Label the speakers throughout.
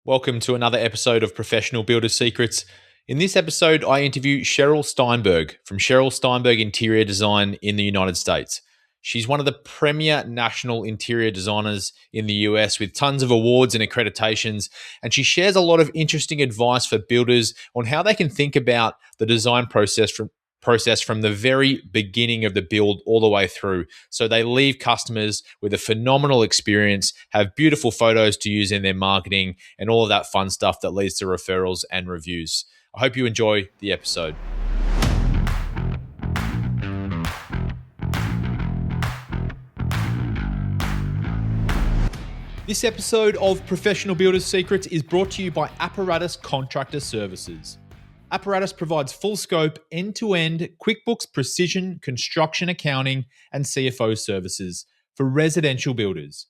Speaker 1: Welcome to another episode of Professional Builder Secrets. In this episode, I interview Sheryl Steinberg from Sheryl Steinberg Interior Design in the United States. She's one of the premier national interior designers in the US with tons of awards and accreditations, and she shares a lot of interesting advice for builders on how they can think about the design process from the very beginning of the build all the way through. So they leave customers with a phenomenal experience, have beautiful photos to use in their marketing, and all of that fun stuff that leads to referrals and reviews. I hope you enjoy the episode. This episode of Professional Builder Secrets is brought to you by Apparatus Contractor Services. Apparatus provides full scope, end-to-end QuickBooks precision construction accounting and CFO services for residential builders.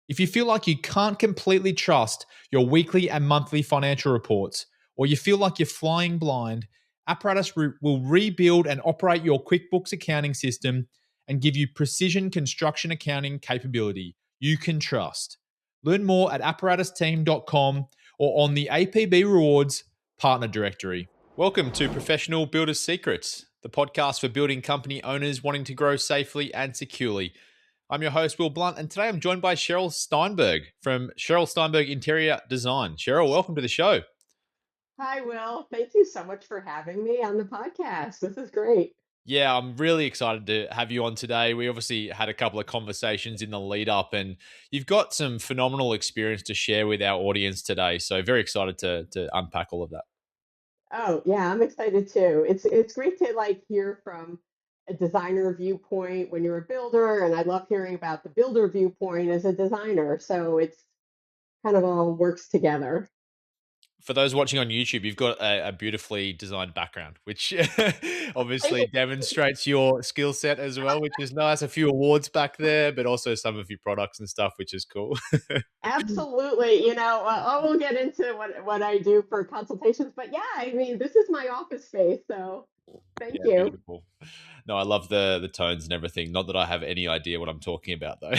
Speaker 1: If you feel like you can't completely trust your weekly and monthly financial reports, or you feel like you're flying blind, Apparatus will rebuild and operate your QuickBooks accounting system and give you precision construction accounting capability you can trust. Learn more at apparatusteam.com or on the APB Rewards Partner Directory. Welcome to Professional Builder Secrets, the podcast for building company owners wanting to grow safely and securely. I'm your host, Will Blunt, and today I'm joined by Sheryl Steinberg from Sheryl Steinberg Interior Design. Sheryl, welcome to the show.
Speaker 2: Hi, Will. Thank you so much for having me on the podcast. This is great.
Speaker 1: Yeah, I'm really excited to have you on today. We obviously had a couple of conversations in the lead up, and you've got some phenomenal experience to share with our audience today. So very excited to unpack all of that.
Speaker 2: Oh, yeah, I'm excited too. It's great to hear from a designer viewpoint when you're a builder, and I love hearing about the builder viewpoint as a designer. So it's kind of all works together.
Speaker 1: For those watching on YouTube, you've got a beautifully designed background, which
Speaker 2: Thank
Speaker 1: obviously
Speaker 2: you.
Speaker 1: demonstrates your skill set as well, which is nice. A few awards back there, but also some of your products and stuff, which is cool.
Speaker 2: Absolutely. I will get into what I do for consultations, but yeah, I mean, this is my office space, so thank
Speaker 1: Yeah,
Speaker 2: you.
Speaker 1: beautiful. No, I love the tones and everything. Not that I have any idea what I'm talking about though.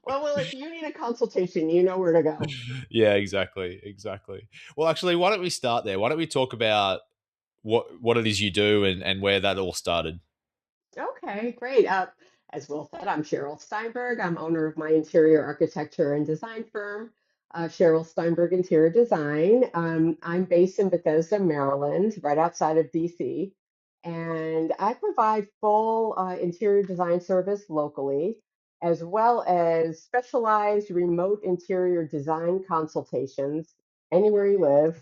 Speaker 2: Well, if you need a consultation, you know where to go.
Speaker 1: Yeah, exactly. Well, actually, why don't we start there? Why don't we talk about what it is you do and where that all started?
Speaker 2: Okay, great. As Will said, I'm Sheryl Steinberg. I'm owner of my interior architecture and design firm, Sheryl Steinberg Interior Design. I'm based in Bethesda, Maryland, right outside of DC. And I provide full interior design service locally, as well as specialized remote interior design consultations anywhere you live.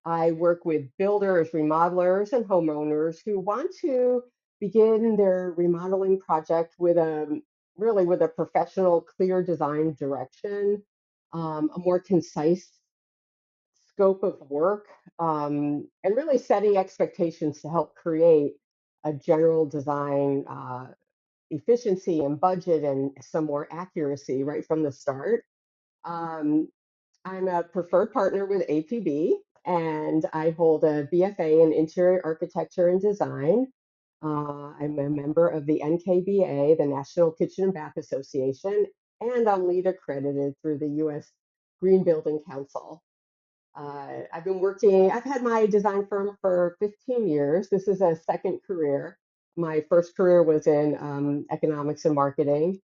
Speaker 2: I work with builders, remodelers, and homeowners who want to begin their remodeling project with a professional, clear design direction, a more concise scope of work, and really setting expectations to help create a general design efficiency and budget and some more accuracy right from the start. Um, I'm a preferred partner with APB, and I hold a BFA in Interior Architecture and Design. I'm a member of the NKBA, the National Kitchen and Bath Association, and I'm LEED accredited through the U.S. Green Building Council. I've had my design firm for 15 years. This is a second career. My first career was in economics and marketing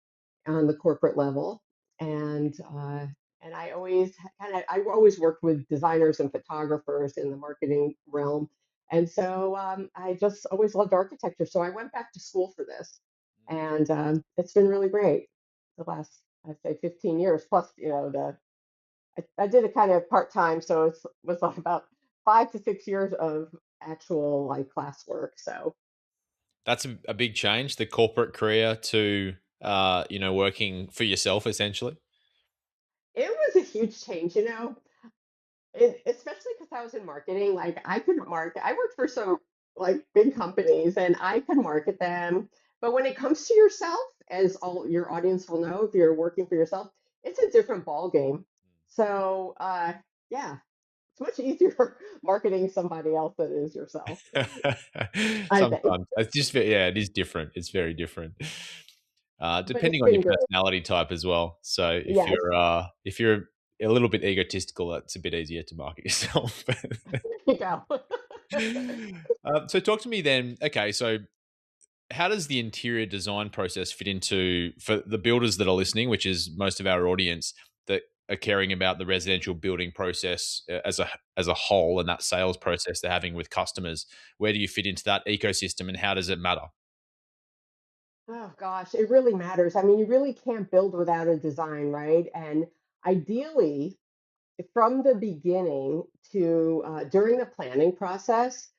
Speaker 2: on the corporate level. And I always worked with designers and photographers in the marketing realm. And so I just always loved architecture. So I went back to school for this. And it's been really great the last, I'd say 15 years. Plus, I did it kind of part time, so it was like about 5 to 6 years of actual like classwork. So
Speaker 1: That's a big change, the corporate career to working for yourself essentially.
Speaker 2: it was a huge change, especially because I was in marketing. Like I couldn't market. I worked for some like big companies, and I could market them. But when it comes to yourself, as all your audience will know, if you're working for yourself, it's a different ball game. So yeah, it's much easier marketing somebody else than it is yourself. I think.
Speaker 1: Sometimes it's just it is different. It's very different.
Speaker 2: But it's
Speaker 1: Depending on your
Speaker 2: been good.
Speaker 1: personality type as well. So if
Speaker 2: Yes.
Speaker 1: you're a little bit egotistical. It's a bit easier to market yourself.
Speaker 2: There you go.
Speaker 1: So talk to me then. Okay, so how does the interior design process fit into for the builders that are listening, which is most of our audience that are caring about the residential building process as a whole and that sales process they're having with customers? Where do you fit into that ecosystem, and how does it matter?
Speaker 2: Oh gosh, it really matters. I mean, you really can't build without a design, right? And ideally, from the beginning to during the planning process,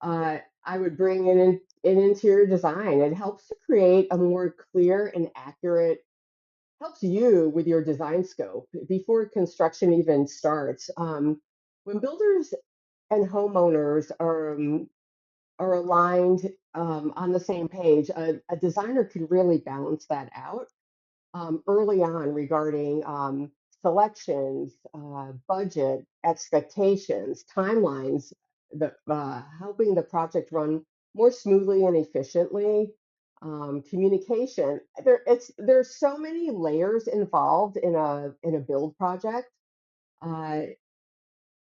Speaker 2: I would bring in an interior design. It helps to create a more clear and accurate, helps you with your design scope before construction even starts. When builders and homeowners are aligned on the same page, a designer can really balance that out early on regarding selections, budget, expectations, timelines, helping the project run more smoothly and efficiently. Communication. There's so many layers involved in a build project, uh,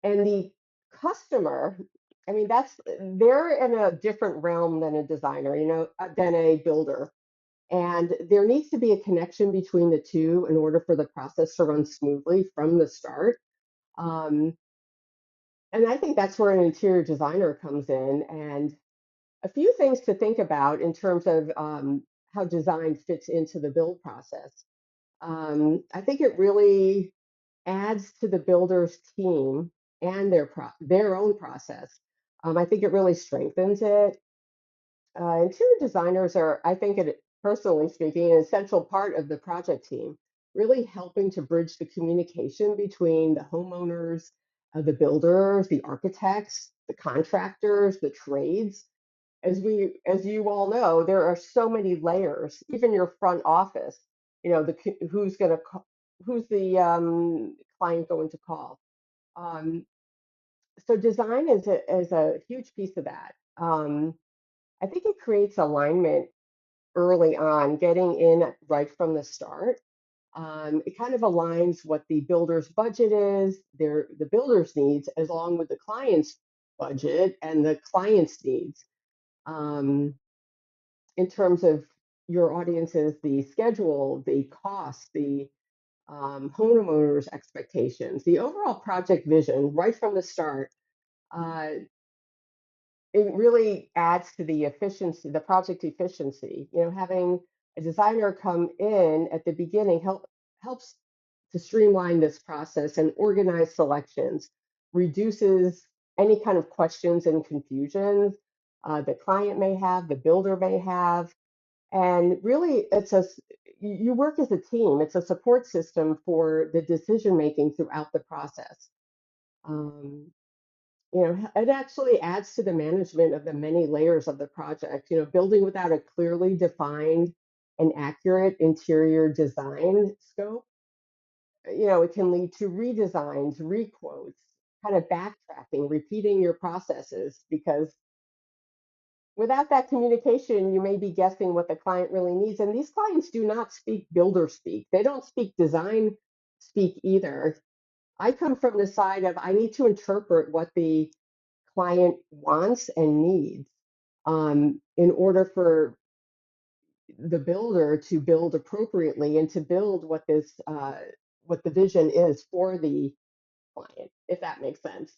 Speaker 2: and the customer. I mean, they're in a different realm than a designer, than a builder, and there needs to be a connection between the two in order for the process to run smoothly from the start. Um, and I think that's where an interior designer comes in. And a few things to think about in terms of how design fits into the build process. I think it really adds to the builder's team and their own process. I think it really strengthens it. Interior designers are, I think, personally speaking, an essential part of the project team, really helping to bridge the communication between the homeowners, the builders, the architects, the contractors, the trades. As you all know, there are so many layers. Even your front office, who's going to, who's the client going to call. Um, so design is a huge piece of that. I think it creates alignment early on, getting in right from the start. It kind of aligns what the builder's budget is, the builder's needs, along with the client's budget and the client's needs. Um, in terms of your audiences, the schedule, the cost, the homeowners' expectations, the overall project vision right from the start. Uh, it really adds to the efficiency, the project efficiency. Having a designer come in at the beginning helps to streamline this process and organize selections, reduces any kind of questions and confusions the client may have, the builder may have, and really you work as a team. It's a support system for the decision making throughout the process. Um, it actually adds to the management of the many layers of the project. Building without a clearly defined and accurate interior design scope, it can lead to redesigns, requotes, kind of backtracking, repeating your processes, because without that communication, you may be guessing what the client really needs. And these clients do not speak builder speak. They don't speak design speak either. I come from the side of I need to interpret what the client wants and needs in order for the builder to build appropriately and to build what the vision is for the client, if that makes sense.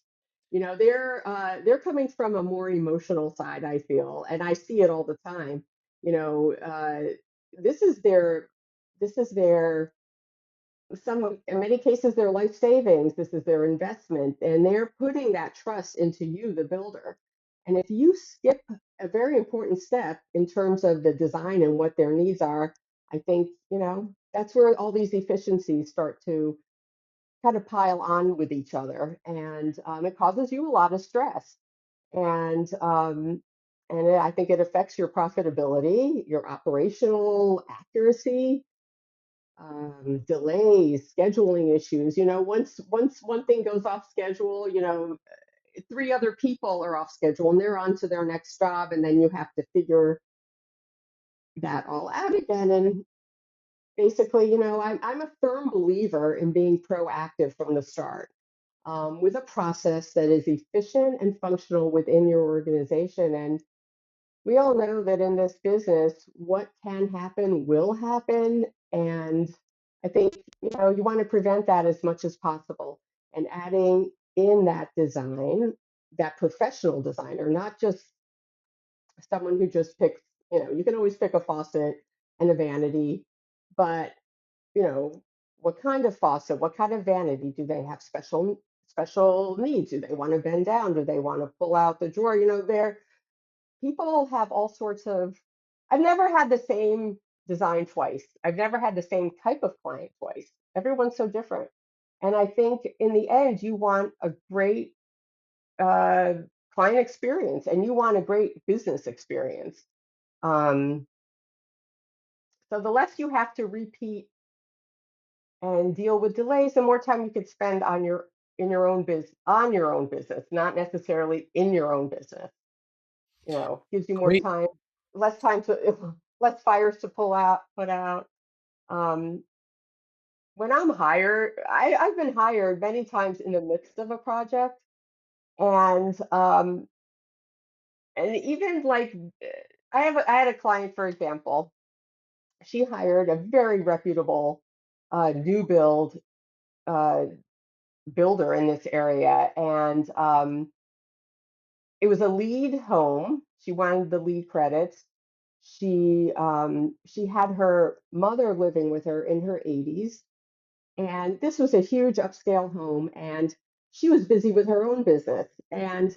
Speaker 2: They're coming from a more emotional side, I feel, and I see it all the time. You know, this is their this is their in many cases their life savings. This is their investment, and they're putting that trust into you, the builder. And if you skip a very important step in terms of the design and what their needs are, I think that's where all these efficiencies start to kind of pile on with each other, and it causes you a lot of stress. And I think it affects your profitability, your operational accuracy, delays, scheduling issues. Once one thing goes off schedule, three other people are off schedule and they're on to their next job, and then you have to figure that all out again. And basically, I'm a firm believer in being proactive from the start, with a process that is efficient and functional within your organization. And we all know that in this business, what can happen will happen. And I think, you want to prevent that as much as possible. And adding in that design, that professional designer, not just someone who just picks, you can always pick a faucet and a vanity, but, you know, what kind of faucet, what kind of vanity? Do they have special needs? Do they want to bend down? Do they want to pull out the drawer? They're people have all sorts of. I've never had the same design twice. I've never had the same type of client twice. Everyone's so different. And I think in the end, you want a great uh, client experience and you want a great business experience. Um, so the less you have to repeat and deal with delays, the more time you could spend on your own business, not necessarily in your own business. Gives you more
Speaker 1: Great.
Speaker 2: time, less time to less fires to put out. Um, when I'm hired, I've been hired many times in the midst of a project, and even like I had a client, for example. She hired a very reputable new build uh, builder in this area, and it was a lead home. She wanted the lead credits. She had her mother living with her in her 80s, and this was a huge upscale home, and she was busy with her own business. And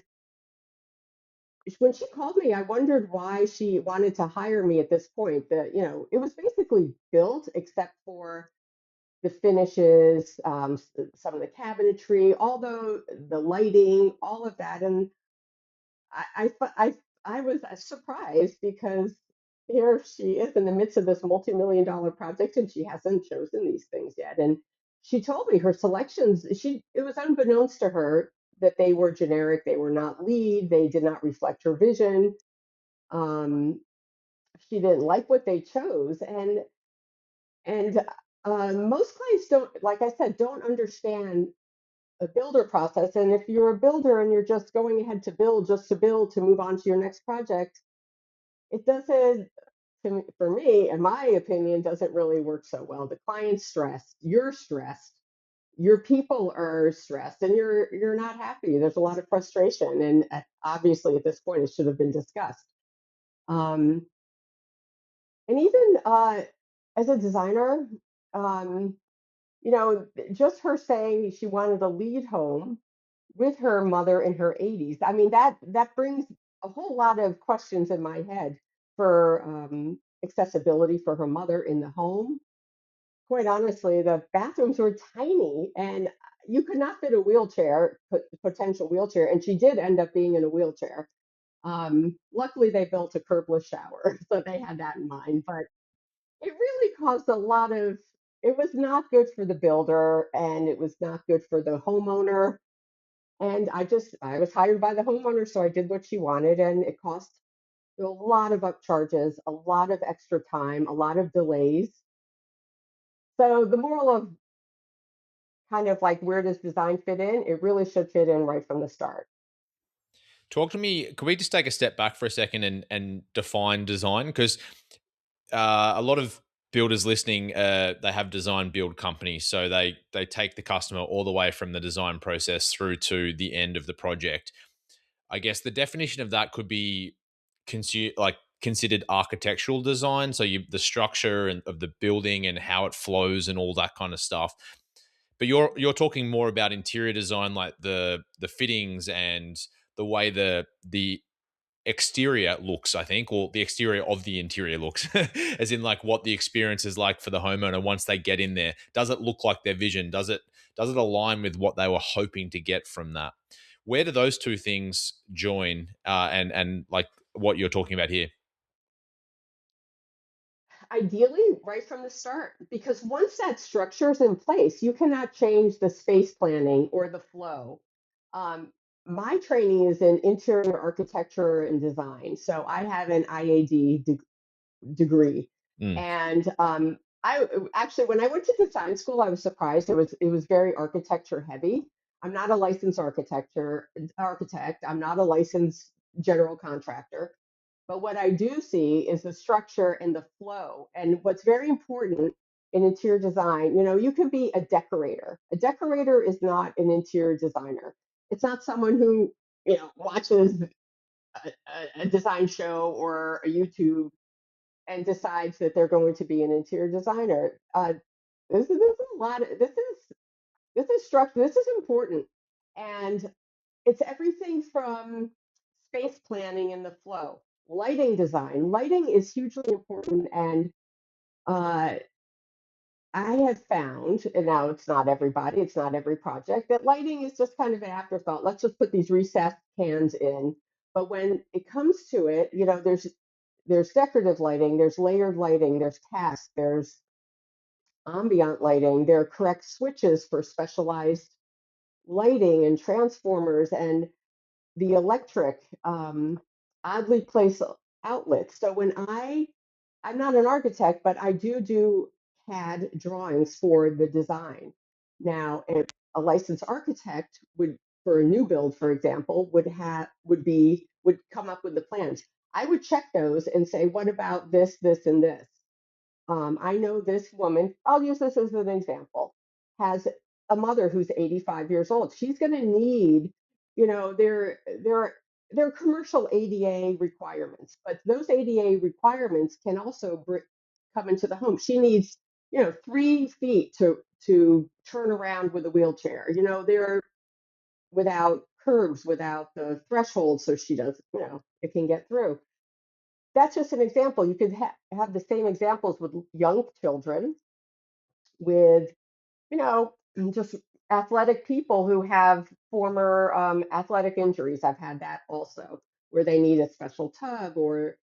Speaker 2: when she called me, I wondered why she wanted to hire me at this point. That it was basically built except for the finishes, some of the cabinetry, although the lighting, all of that. And I was surprised because here she is in the midst of this multi-million-dollar project and she hasn't chosen these things yet. And she told me her selections, it was unbeknownst to her that they were generic, they were not lead, they did not reflect her vision. Um, she didn't like what they chose, and most clients don't, like I said, don't understand a builder process. And if you're a builder and you're just going ahead to build just to build to move on to your next project, it doesn't, for me, in my opinion, doesn't really work so well. The client's stressed, your people are stressed, and you're not happy. There's a lot of frustration, and obviously at this point, it should have been discussed. Um, and even as a designer, um, just her saying she wanted a lead home with her mother in her 80s. I mean, that brings a whole lot of questions in my head for accessibility for her mother in the home. Quite honestly, the bathrooms were tiny, and you could not fit a wheelchair, potential wheelchair, and she did end up being in a wheelchair. Luckily, they built a curbless shower, so they had that in mind. But it really caused a lot of. It was not good for the builder, and it was not good for the homeowner. And I was hired by the homeowner, so I did what she wanted, and it cost a lot of upcharges, a lot of extra time, a lot of delays. So the moral of kind of like where does design fit in? It really should fit in right from the start.
Speaker 1: Talk to me. Can we just take a step back for a second and define design? Because a lot of builders listening, they have design build companies, so they take the customer all the way from the design process through to the end of the project. I guess the definition of that could be considered architectural design. So the structure and of the building and how it flows and all that kind of stuff. But you're talking more about interior design, like the fittings and the way the exterior looks, I think, or the exterior of the interior looks, as in like what the experience is like for the homeowner once they get in there. Does it look like their vision? Does it align with what they were hoping to get from that? Where do those two things join? And like what you're talking about here.
Speaker 2: Ideally, right from the start, because once that structure is in place, you cannot change the space planning or the flow. Um, my training is in interior architecture and design, so I have an IAD degree.
Speaker 1: Mm.
Speaker 2: And I actually, when I went to design school, I was surprised. It was very architecture heavy. I'm not a licensed architect. I'm not a licensed general contractor. But what I do see is the structure and the flow. And what's very important in interior design, you can be a decorator. A decorator is not an interior designer. It's not someone who, watches a design show or a YouTube and decides that they're going to be an interior designer. This is a lot. This is structure. This is important, and it's everything from space planning and the flow, lighting design. Lighting is hugely important, and uh, I have found, and now it's not everybody, it's not every project, that lighting is just kind of an afterthought. Let's just put these recessed cans in. But when it comes to it, there's decorative lighting, there's layered lighting, there's cast, there's ambient lighting, there are correct switches for specialized lighting and transformers and the electric oddly placed outlets. So I'm not an architect, but I do CAD drawings for the design. Now, if a licensed architect would, for a new build, for example, would come up with the plans. I would check those and say, what about this, this, and this? I know this woman, I'll use this as an example, has a mother who's 85 years old. She's going to need, there are commercial ADA requirements, but those ADA requirements can also come into the home. She needs, 3 feet to turn around with a wheelchair. They're without curbs, without the threshold, so she does, it can get through. That's just an example. You could have the same examples with young children, with, just athletic people who have former athletic injuries. I've had that also, where they need a special tub or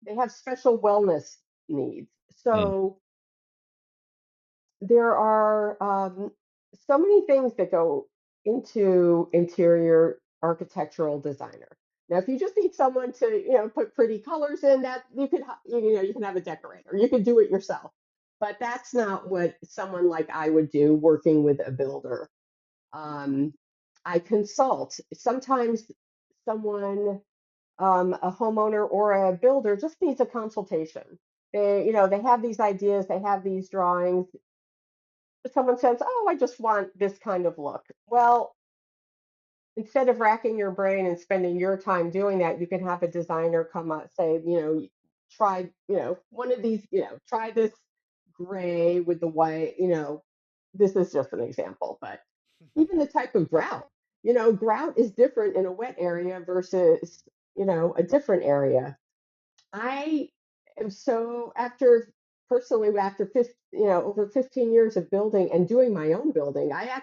Speaker 2: they have special wellness needs.
Speaker 1: Mm.
Speaker 2: So there are so many things that go into interior architectural designer. Now, if you just need someone to, put pretty colors in, that you can have a decorator. You can do it yourself, but that's not what someone like I would do working with a builder. Um, I consult. Sometimes someone, a homeowner or a builder, just needs a consultation. They have these ideas, they have these drawings, someone says, "Oh, I just want this kind of look." Well, instead of racking your brain and spending your time doing that, you can have a designer come up, say, try, one of these, try this gray with the white, this is just an example, but even the type of grout, grout is different in a wet area versus, a different area. I am so after personally after 50, over 15 years of building and doing my own building, I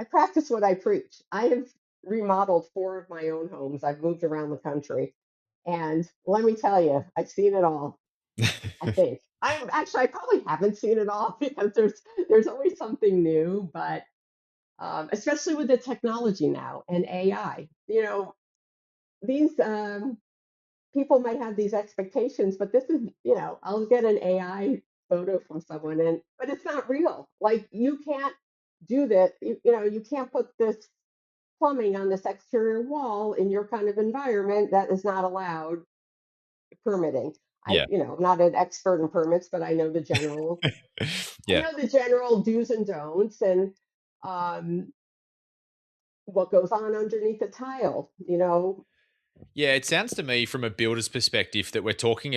Speaker 2: practice what I preach. I have remodeled 4 of my own homes. I've moved around the country, and let me tell you, I've seen it all. I think I probably haven't seen it all because there's always something new, but especially with the technology now and AI, these people might have these expectations, but this is, I'll get an AI photo from someone but it's not real. Like you can't do that. You can't put this plumbing on this exterior wall in your kind of environment. That is not allowed permitting.
Speaker 1: Yeah.
Speaker 2: I'm not an expert in permits, but I
Speaker 1: Yeah.
Speaker 2: know the general do's and don'ts and um, what goes on underneath the tile.
Speaker 1: Yeah. It sounds to me from a builder's perspective that we're talking